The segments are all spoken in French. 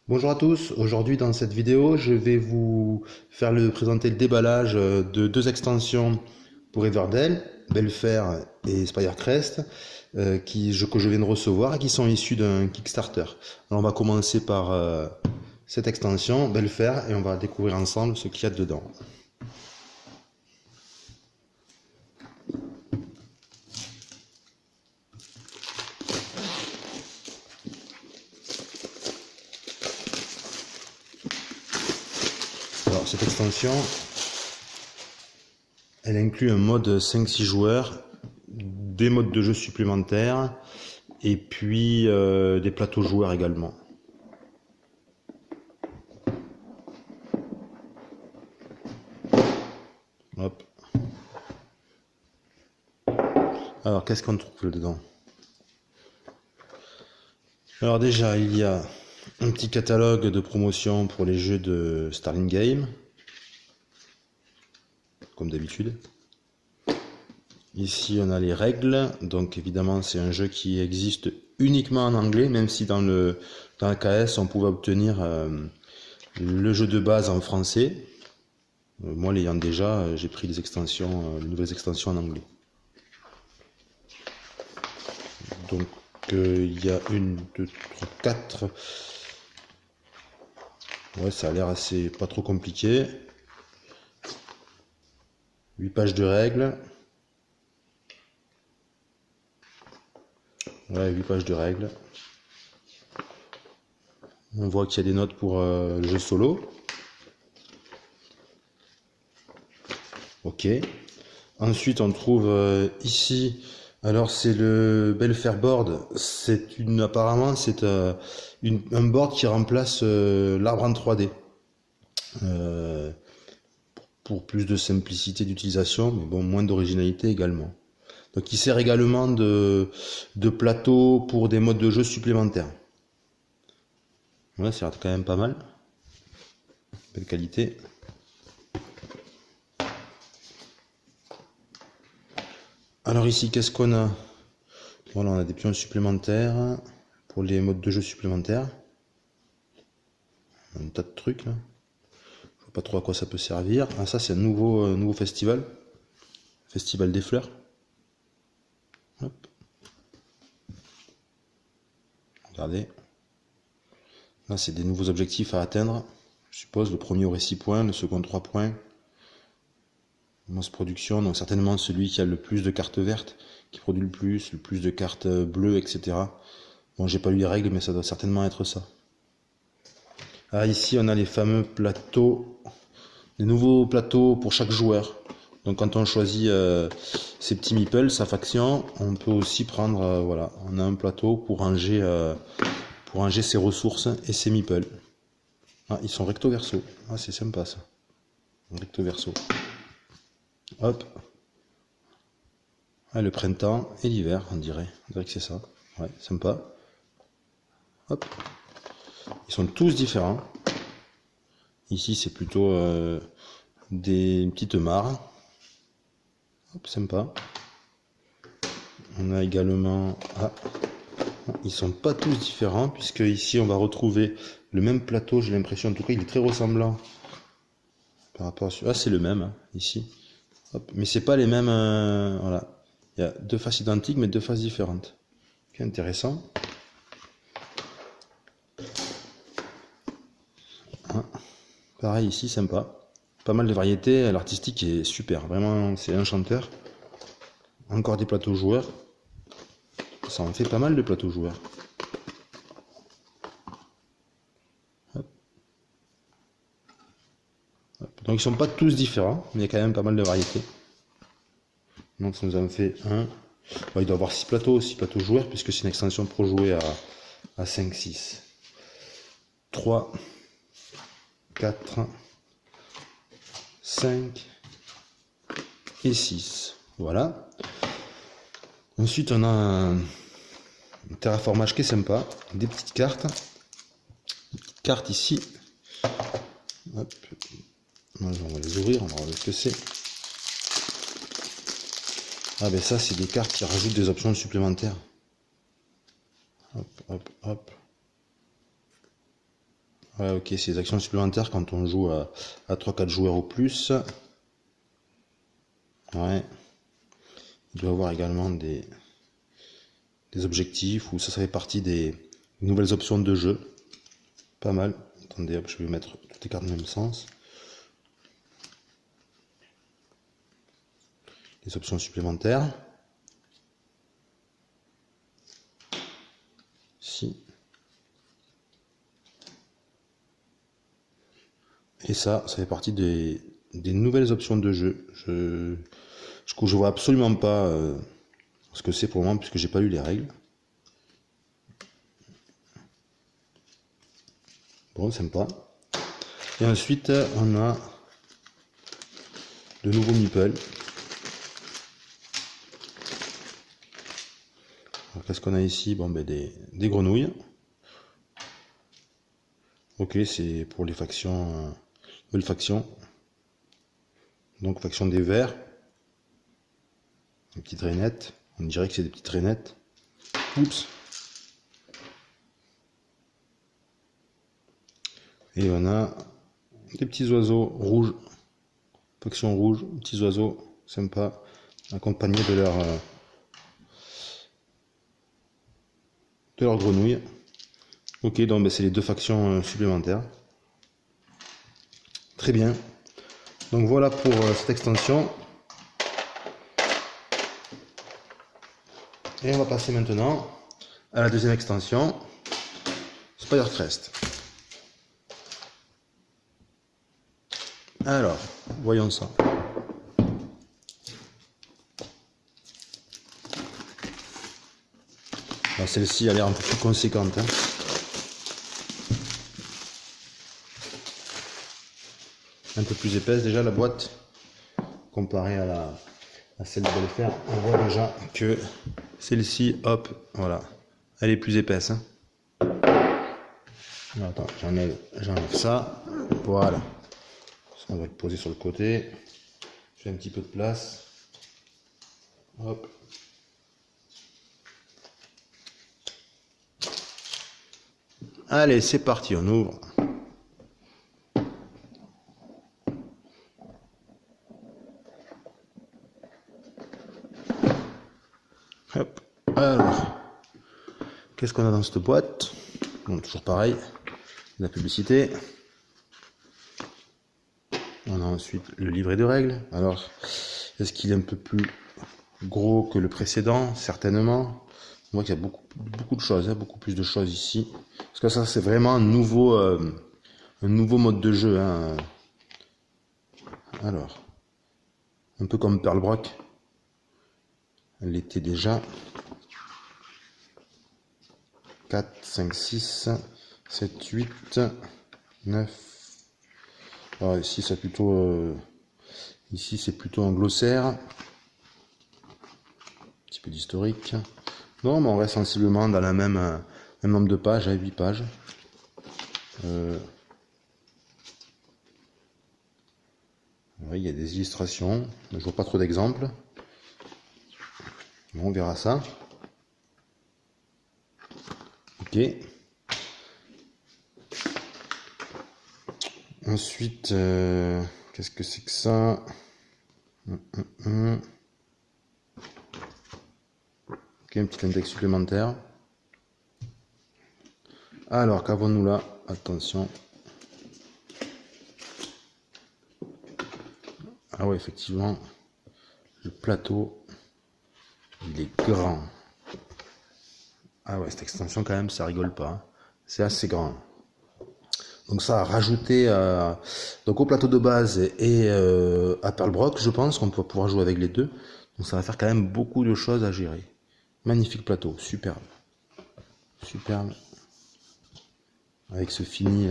Bonjour à tous, aujourd'hui dans cette vidéo je vais vous présenter le déballage de deux extensions pour Everdell, Belfair et Spirecrest que je viens de recevoir et qui sont issues d'un Kickstarter. Alors on va commencer par cette extension Belfair et on va découvrir ensemble ce qu'il y a dedans. Alors cette extension, elle inclut un mode 5-6 joueurs, des modes de jeu supplémentaires et puis des plateaux joueurs également. Hop. Alors qu'est-ce qu'on trouve dedans? Alors déjà il y a un petit catalogue de promotion pour les jeux de Starling Game, comme d'habitude. Ici on a les règles, donc évidemment c'est un jeu qui existe uniquement en anglais, même si dans le KS on pouvait obtenir le jeu de base en français. Moi l'ayant déjà, j'ai pris les extensions, les nouvelles extensions en anglais. Donc il y a une, deux, trois, quatre. Ouais, ça a l'air assez pas trop compliqué. 8 pages de règles. Ouais, 8 pages de règles. On voit qu'il y a des notes pour le jeu solo. Ok. Ensuite, on trouve ici, alors c'est le Belfair Board. Apparemment, c'est un board qui remplace l'arbre en 3D. Pour plus de simplicité d'utilisation, mais bon, moins d'originalité également. Donc il sert également de plateau pour des modes de jeu supplémentaires. Ouais, ça a l'air quand même pas mal. Belle qualité. Alors ici, qu'est-ce qu'on a? Voilà, on a des pions supplémentaires pour les modes de jeu supplémentaires. Un tas de trucs là. Je vois pas trop à quoi ça peut servir. Ah, ça c'est un nouveau festival. Festival des fleurs. Hop. Regardez. Là, c'est des nouveaux objectifs à atteindre. Je suppose le premier aurait 6 points, le second 3 points. Masse production, donc certainement celui qui a le plus de cartes vertes, qui produit le plus de cartes bleues, etc. Bon, j'ai pas lu les règles, mais ça doit certainement être ça. Ah, ici, on a les fameux plateaux, les nouveaux plateaux pour chaque joueur. Donc quand on choisit ces petits meeples, sa faction, on peut aussi prendre, voilà, on a un plateau pour ranger ses ressources et ses meeples. Ah, ils sont recto verso. Ah, c'est sympa ça. Recto verso. Hop. Ah, le printemps et l'hiver, on dirait. On dirait que c'est ça. Ouais, sympa. Hop. Ils sont tous différents. Ici, c'est plutôt des petites mares. Hop, sympa. On a également... Ah, ils sont pas tous différents, puisque ici, on va retrouver le même plateau, j'ai l'impression. En tout cas, il est très ressemblant. Par rapport à celui... Ah, c'est le même, hein, ici. Hop. Mais c'est pas les mêmes... voilà. Il y a deux faces identiques, mais deux faces différentes. Ok, intéressant. Ah, pareil ici, sympa. Pas mal de variétés. L'artistique est super. Vraiment, c'est enchanteur. Encore des plateaux joueurs. Ça en fait pas mal de plateaux joueurs. Hop. Hop. Donc ils sont pas tous différents, mais il y a quand même pas mal de variétés. Donc ça nous en fait un. Bon, il doit y avoir 6 plateaux joueurs, puisque c'est une extension pour jouer à 5, 6. 3, 4, 5 et 6. Voilà. Ensuite, on a un terraformage qui est sympa. Des petites cartes. Cartes ici. Hop. On va les ouvrir, on va voir ce que c'est. Ah ben ça, c'est des cartes qui rajoutent des options supplémentaires. Hop, hop, hop. Ouais, ok, c'est des actions supplémentaires quand on joue à 3-4 joueurs ou plus. Ouais. Il doit y avoir également des objectifs où ça fait partie des nouvelles options de jeu. Pas mal. Attendez, hop, je vais mettre toutes les cartes dans le même sens. Les options supplémentaires. Ici. Et ça fait partie des nouvelles options de jeu. Je vois absolument pas ce que c'est pour moi puisque j'ai pas lu les règles. Bon, sympa. Et ensuite, on a de nouveaux meeples. Qu'est-ce qu'on a ici? Bon, ben des grenouilles. Ok, c'est pour les factions, nouvelles factions. Donc, faction des verts. Des petites rainettes. On dirait que c'est des petites rainettes. Oups. Et on a des petits oiseaux rouges. Faction rouge, petits oiseaux sympas, accompagnés de leur grenouille. Ok, donc ben, c'est les deux factions supplémentaires. Très bien. Donc voilà pour cette extension. Et on va passer maintenant à la deuxième extension, Spirecrest. Alors, voyons ça. Celle-ci a l'air un peu plus conséquente. Hein. Un peu plus épaisse déjà la boîte, comparée à celle de Bellefer. On voit déjà que celle-ci, hop, voilà, elle est plus épaisse. Hein. Alors, attends, j'enlève ça. Voilà. On va le poser sur le côté. Je fais un petit peu de place. Hop. Allez, c'est parti, on ouvre. Hop. Alors, qu'est-ce qu'on a dans cette boîte? Bon, toujours pareil, la publicité. On a ensuite le livret de règles. Alors, est-ce qu'il est un peu plus gros que le précédent? Certainement. On voit qu'il y a beaucoup de choses, hein, beaucoup plus de choses ici. Parce que ça, c'est vraiment un nouveau mode de jeu. Hein. Alors, un peu comme Pearlbrook. Elle l'était déjà. 4, 5, 6, 7, 8, 9. Alors ici, c'est plutôt... ici, c'est plutôt un glossaire. Un petit peu d'historique. Non, mais on reste sensiblement dans la même nombre de pages, à 8 pages. Oui, il y a des illustrations. Je vois pas trop d'exemples. Bon, on verra ça. Ok. Ensuite, qu'est-ce que c'est que ça? Ok, un petit index supplémentaire. Alors, qu'avons-nous là? Attention. Ah ouais, effectivement, le plateau, il est grand. Ah ouais, cette extension quand même, ça rigole pas. Hein. C'est assez grand. Donc ça a rajouté donc au plateau de base et à Pearlbrook, je pense qu'on va pouvoir jouer avec les deux. Donc ça va faire quand même beaucoup de choses à gérer. Magnifique plateau, superbe. Superbe. Avec ce fini,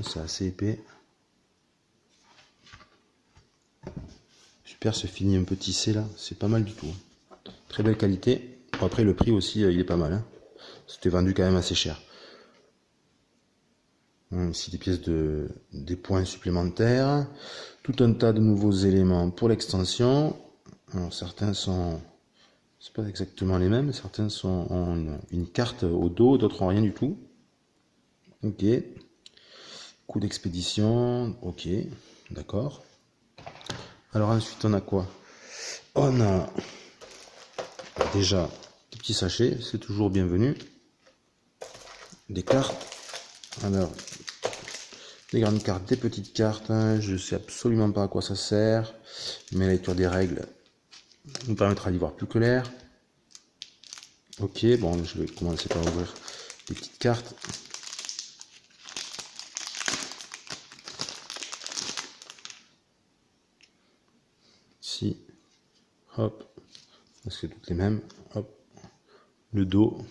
c'est assez épais. Super, ce fini un peu tissé là, c'est pas mal du tout. Très belle qualité. Bon, après le prix aussi, il est pas mal. Hein. C'était vendu quand même assez cher. Ici des pièces des points supplémentaires. Tout un tas de nouveaux éléments pour l'extension. Certains sont... C'est pas exactement les mêmes. Certains ont une carte au dos, d'autres ont rien du tout. Ok. Coût d'expédition. Ok. D'accord. Alors ensuite, on a quoi? On a déjà des petits sachets. C'est toujours bienvenu. Des cartes. Alors, des grandes cartes, des petites cartes. Je sais absolument pas à quoi ça sert. Mais la lecture des règles nous permettra d'y voir plus clair. Ok, bon, je vais commencer par ouvrir les petites cartes. Ici, hop, c'est toutes les mêmes. Hop, le dos.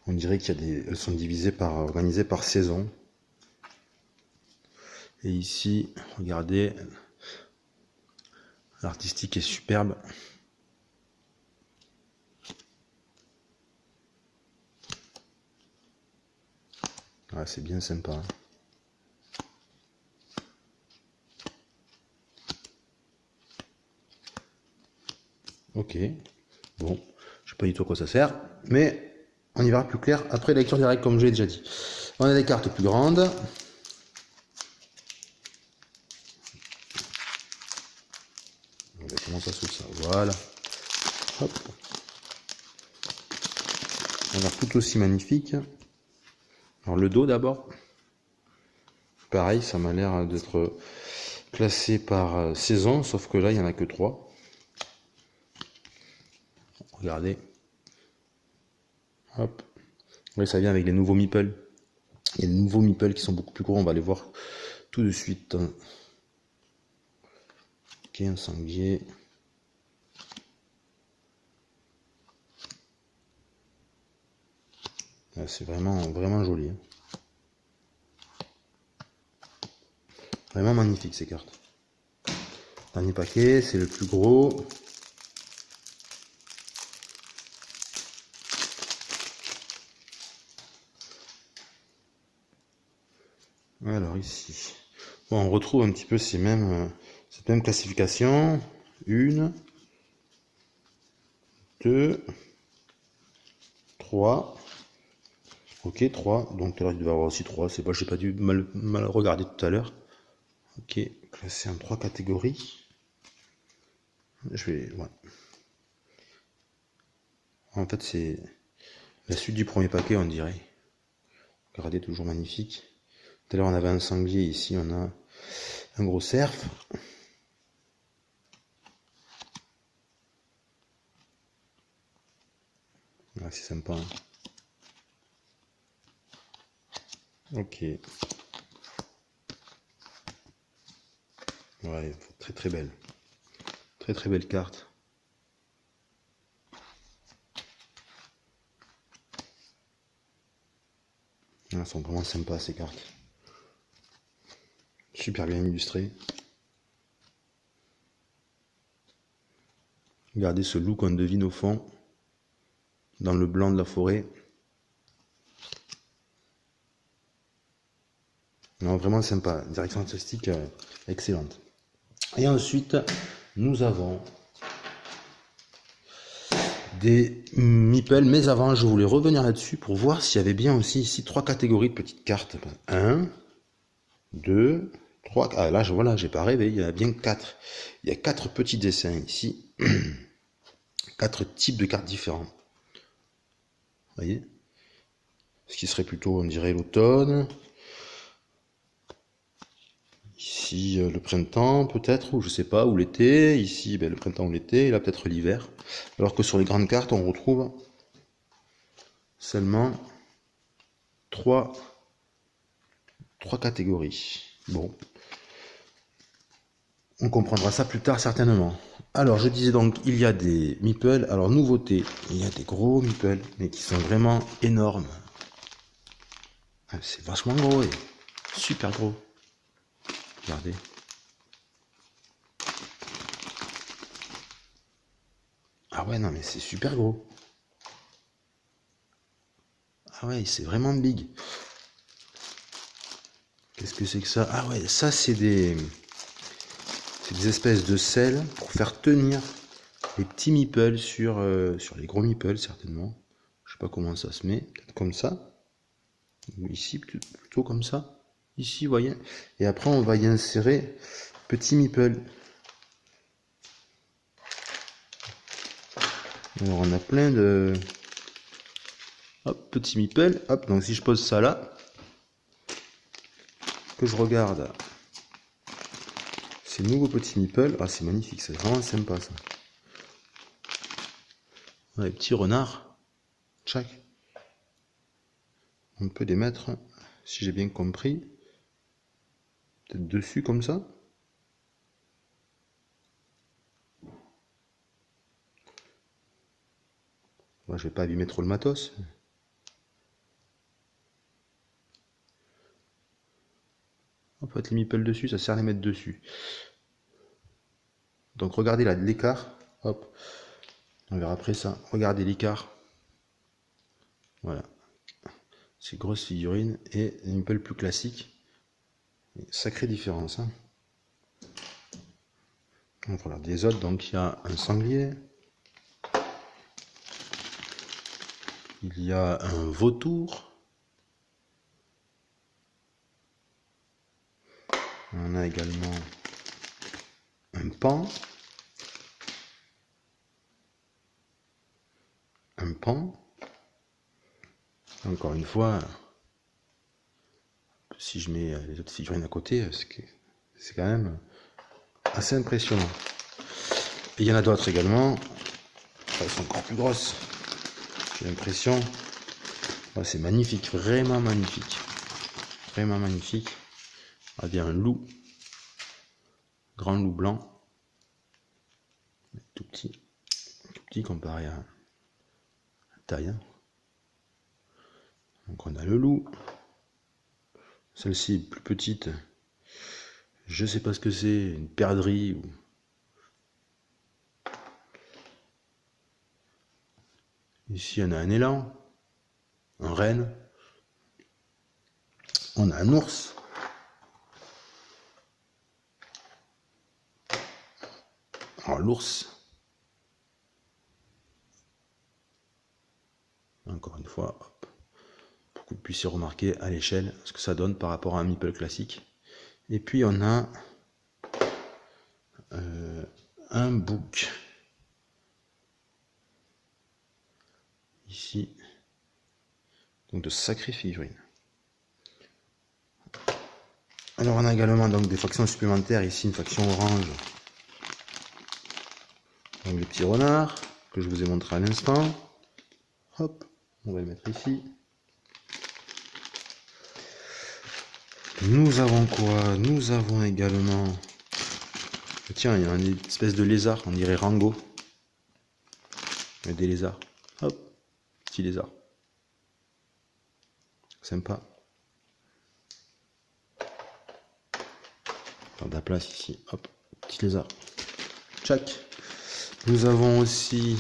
On dirait qu'il y a des, elles sont divisées organisées par saison. Et ici, regardez, l'artistique est superbe. Ah, c'est bien sympa. Ok, bon, je sais pas du tout à quoi ça sert, mais on y verra plus clair après la lecture des règles, comme je l'ai déjà dit. On a des cartes plus grandes. Comment ça s'ouvre ça? Voilà. Hop. On a tout aussi magnifique. Alors le dos d'abord. Pareil, ça m'a l'air d'être classé par saison, sauf que là, il n'y en a que 3. Regardez. Hop. Oui, ça vient avec les nouveaux meeples. Il y a des nouveaux meeples qui sont beaucoup plus gros, on va les voir tout de suite. Ok, un sanglier. C'est vraiment joli. Vraiment magnifique ces cartes. Dernier paquet, c'est le plus gros. Alors ici, bon, on retrouve un petit peu cette même classification. 1, 2, 3. Ok, 3. Donc tout à l'heure il devait y avoir aussi 3. C'est pas, j'ai pas dû mal regarder tout à l'heure. Ok, classé en 3 catégories. Je vais. Ouais. En fait, c'est la suite du premier paquet, on dirait. Regardez, toujours magnifique. Tout à l'heure on avait un sanglier, ici on a un gros cerf. Ah, c'est sympa. Hein. Ok. Ouais, très très belle. Très très belle carte. Elles sont vraiment sympas ces cartes. Super bien illustrées. Regardez ce loup qu'on devine au fond, dans le blanc de la forêt. Non, vraiment sympa. Direction artistique excellente. Et ensuite, nous avons des meeples, mais avant, je voulais revenir là-dessus pour voir s'il y avait bien aussi ici 3 catégories de petites cartes. 1, 2, 3. Ah là, voilà, j'ai pas rêvé, il y en a bien 4. Il y a 4 petits dessins ici. 4 types de cartes différents. Vous voyez? Ce qui serait plutôt, on dirait, l'automne. Ici, le printemps, peut-être, ou je sais pas, ou l'été. Ici, le printemps ou l'été, et là, peut-être l'hiver. Alors que sur les grandes cartes, on retrouve seulement 3 catégories. Bon. On comprendra ça plus tard, certainement. Alors, je disais donc, il y a des meeples. Alors, nouveauté, il y a des gros meeples, mais qui sont vraiment énormes. Ah, c'est vachement gros, et super gros. Regardez. Ah ouais, non, mais c'est super gros. Ah ouais, c'est vraiment big. Qu'est-ce que c'est que ça? Ah ouais, ça c'est des espèces de sels pour faire tenir les petits meeples sur les gros meeples, certainement. Je sais pas comment ça se met. Comme ça. Ou ici, plutôt comme ça. Ici, vous voyez. Et après, on va y insérer petit meeple. Alors, on a plein de... Hop, petit meeple. Hop, donc si je pose ça là, que je regarde ces nouveaux petits meeples. Ah, c'est magnifique, c'est vraiment sympa ça. Les petits renards. Tchac. On peut les mettre, si j'ai bien compris, peut-être dessus comme ça. Moi, je vais pas abîmer trop le matos. On peut mettre les meeples dessus, ça sert à les mettre dessus. Donc regardez là l'écart. Hop. On verra après ça. Regardez l'écart. Voilà. C'est grosse figurine et une meeple plus classique. Sacrée différence. Hein. Donc voilà, des autres, donc il y a un sanglier. Il y a un vautour. On a également un paon. Un paon. Encore une fois, si je mets les autres figurines à côté, c'est quand même assez impressionnant. Et il y en a d'autres également. Elles sont encore plus grosses. J'ai l'impression. Oh, c'est magnifique, vraiment magnifique. Vraiment magnifique. On a un loup. Grand loup blanc. Tout petit. Tout petit comparé à la taille. Hein. Donc on a le loup. Celle-ci est plus petite. Je sais pas ce que c'est, une perdrix ou... Ici on a un élan, un renne. On a un ours. Alors l'ours, encore une fois, hop, pour que vous puissiez remarquer à l'échelle ce que ça donne par rapport à un meeple classique. Et puis on a un bouc. Ici, donc de sacrées figurines. Alors on a également donc des factions supplémentaires, ici une faction orange. Donc les petits renards, que je vous ai montré à l'instant. Hop, on va le mettre ici. Nous avons quoi? Nous avons également... Tiens, il y a une espèce de lézard, on dirait Rango. Il y a des lézards. Hop, petit lézard. Sympa. Faire de la place ici. Hop, petit lézard. Tchac. Nous avons aussi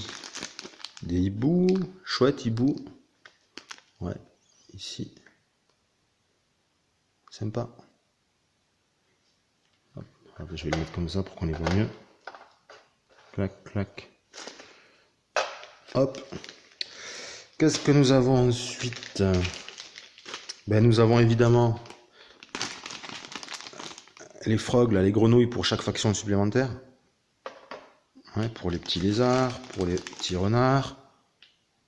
des hiboux. Chouette hibou. Ouais, ici. Sympa. Hop, je vais le mettre comme ça pour qu'on les voit mieux. Clac, clac. Hop. Qu'est-ce que nous avons ensuite? Ben, nous avons évidemment les frogs, là, les grenouilles pour chaque faction supplémentaire. Ouais, pour les petits lézards, pour les petits renards.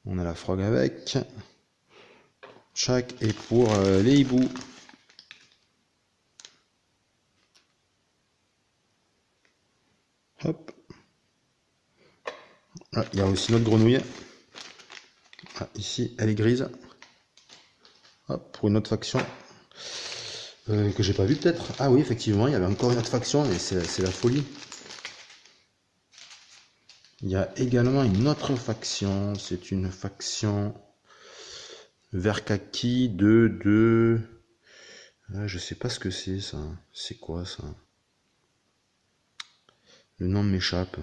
On a la frog avec. Chaque et pour les hiboux. Hop. Ah, il y a aussi notre grenouille. Ah, ici, elle est grise. Hop, pour une autre faction. Que j'ai pas vu peut-être. Ah oui, effectivement, il y avait encore une autre faction et c'est la folie. Il y a également une autre faction. C'est une faction vert kaki de... je sais pas ce que c'est ça. C'est quoi ça? Le nom m'échappe.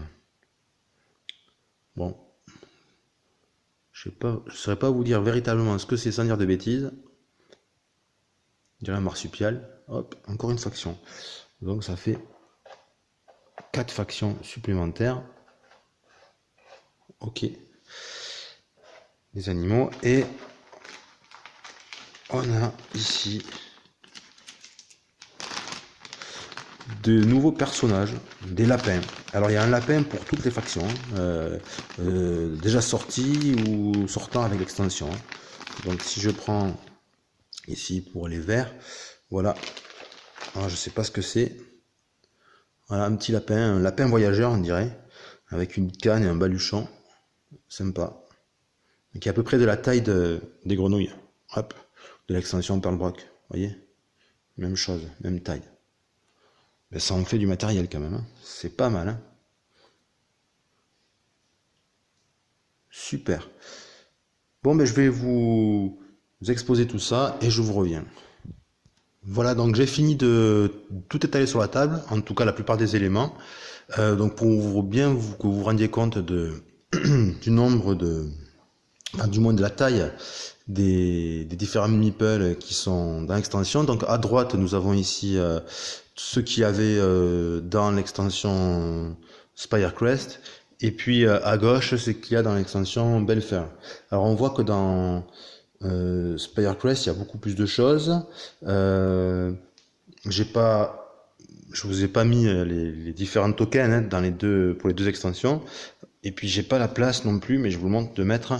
Bon. Je ne saurais pas vous dire véritablement ce que c'est sans dire de bêtises. Je dirais un marsupial. Hop, encore une faction. Donc ça fait 4 factions supplémentaires. Ok. les animaux. Et on a ici de nouveaux personnages, des lapins. Alors il y a un lapin pour toutes les factions, déjà sortis ou sortant avec l'extension. Donc si je prends ici pour les verts, voilà. Alors je sais pas ce que c'est. Voilà un petit lapin, un lapin voyageur on dirait, avec une canne et un baluchon, sympa. Qui est à peu près de la taille des grenouilles. Hop, de l'extension Pearlbrook, vous voyez, même chose, même taille. Ben, ça en fait du matériel quand même, hein. C'est pas mal, hein. Super. Bon, ben je vais vous exposer tout ça et je vous reviens. Voilà, donc j'ai fini de tout étaler sur la table, en tout cas la plupart des éléments. Donc pour bien que vous vous rendiez compte du nombre enfin, du moins de la taille des différents meeples qui sont dans l'extension. Donc à droite, nous avons ici ceux qu'il y avait dans l'extension Spirecrest. Et puis à gauche, c'est qu'il y a dans l'extension Belfair. Alors on voit que dans Spirecrest, il y a beaucoup plus de choses. Je vous ai pas mis les différents tokens hein, pour les deux extensions. Et puis j'ai pas la place non plus, mais je vous le montre de mettre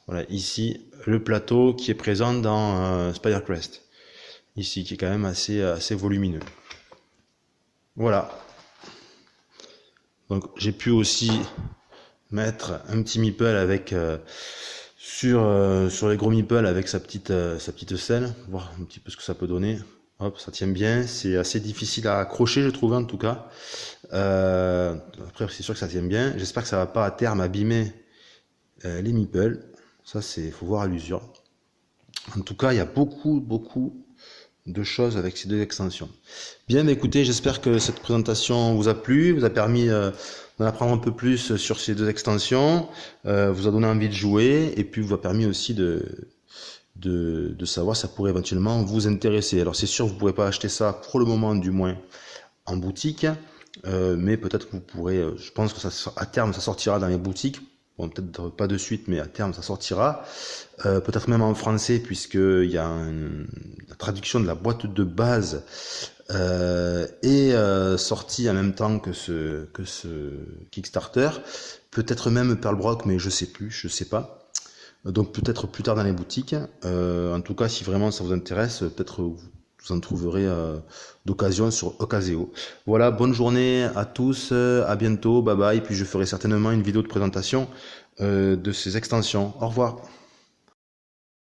voilà ici le plateau qui est présent dans Spirecrest. Ici, qui est quand même assez volumineux. Voilà. Donc j'ai pu aussi mettre un petit meeple avec sur les gros meeples avec sa petite selle, voir un petit peu ce que ça peut donner. Hop, ça tient bien, c'est assez difficile à accrocher je trouve en tout cas. Après c'est sûr que ça tient bien, j'espère que ça va pas à terme abîmer les meeples. Ça c'est, faut voir à l'usure. En tout cas il y a beaucoup de choses avec ces deux extensions. Bien, mais écoutez, j'espère que cette présentation vous a plu, vous a permis d'en apprendre un peu plus sur ces deux extensions, vous a donné envie de jouer, et puis vous a permis aussi de savoir si ça pourrait éventuellement vous intéresser. Alors c'est sûr, vous ne pourrez pas acheter ça pour le moment, du moins en boutique, mais peut-être que vous pourrez, je pense que ça, à terme, ça sortira dans les boutiques. Bon, peut-être pas de suite, mais à terme, ça sortira. Peut-être même en français, puisqu'il y a la traduction de la boîte de base est sortie en même temps que ce Kickstarter. Peut-être même Pearlbrook, mais je sais plus, je sais pas. Donc peut-être plus tard dans les boutiques. En tout cas, si vraiment ça vous intéresse, peut-être vous en trouverez d'occasion sur Ocaseo. Voilà, bonne journée à tous, à bientôt, bye bye. Puis je ferai certainement une vidéo de présentation de ces extensions. Au revoir.